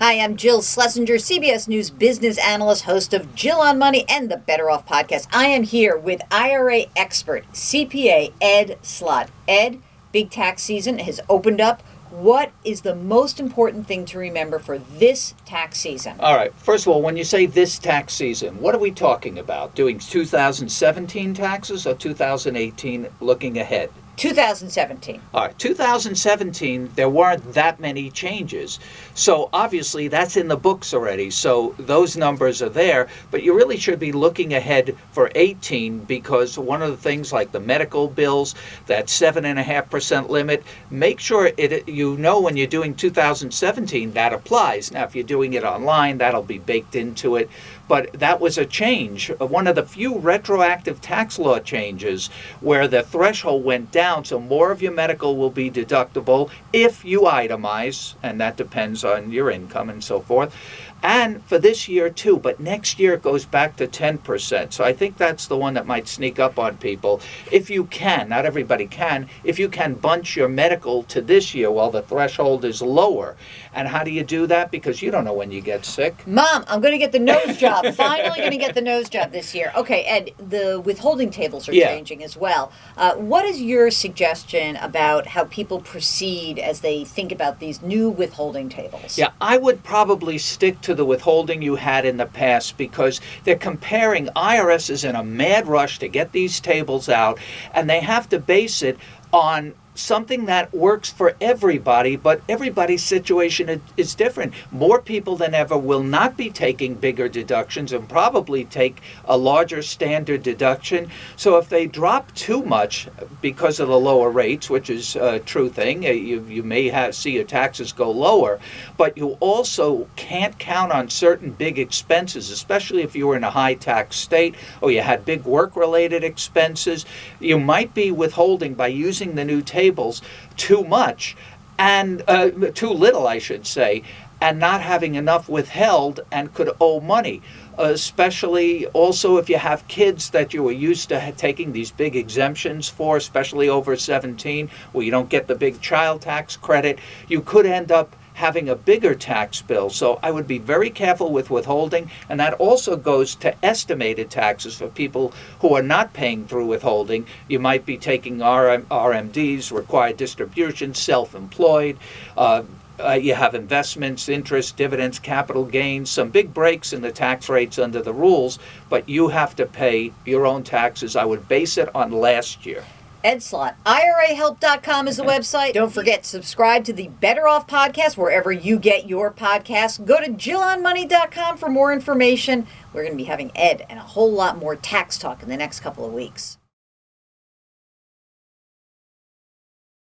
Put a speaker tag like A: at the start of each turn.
A: Hi, I'm Jill Schlesinger, CBS News business analyst, host of Jill on Money and the Better Off podcast. I am here with IRA expert, CPA Ed Slott. Ed, big tax season has opened up. What is the most important thing to remember for this tax season?
B: All right. First of all, when you say this tax season, what are we talking about? Doing 2017 taxes or 2018 looking ahead?
A: 2017.
B: All right, 2017, there weren't that many changes. So obviously that's in the books already. So those numbers are there, but you really should be looking ahead for 18 because one of the things like the medical bills, that 7.5% limit, make sure you know when you're doing 2017 that applies. Now, if you're doing it online, that'll be baked into it. But that was a change, one of the few retroactive tax law changes where the threshold went down, so more of your medical will be deductible if you itemize, and that depends on your income and so forth. And for this year too, but next year it goes back to 10%. So I think that's the one that might sneak up on people. If you can, not everybody can, if you can bunch your medical to this year while the threshold is lower. And how do you do that? Because you don't know when you get sick.
A: Mom, I'm going to get the nose job. Finally going to get the nose job this year. Okay, Ed, the withholding tables are changing as well. What is your suggestion about how people proceed as they think about these new withholding tables?
B: Yeah, I would probably stick to the withholding you had in the past because they're comparing. IRS is in a mad rush to get these tables out, and they have to base it on something that works for everybody, but everybody's situation is different. More people than ever will not be taking bigger deductions and probably take a larger standard deduction. So if they drop too much because of the lower rates, which is a true thing, you may see your taxes go lower, but you also can't count on certain big expenses, especially if you were in a high tax state or you had big work-related expenses. You might be withholding by using the new tables too much and too little, I should say, and not having enough withheld and could owe money. Especially also if you have kids that you were used to taking these big exemptions for, especially over 17, where you don't get the big child tax credit, you could end up having a bigger tax bill. So I would be very careful with withholding, and that also goes to estimated taxes for people who are not paying through withholding. You might be taking RMDs, required distributions, self-employed. You have investments, interest, dividends, capital gains, some big breaks in the tax rates under the rules, but you have to pay your own taxes. I would base it on last year.
A: Ed Slott, IRAhelp.com is the website. Don't forget, subscribe to the Better Off podcast wherever you get your podcasts. Go to JillOnMoney.com for more information. We're going to be having Ed and a whole lot more tax talk in the next couple of weeks.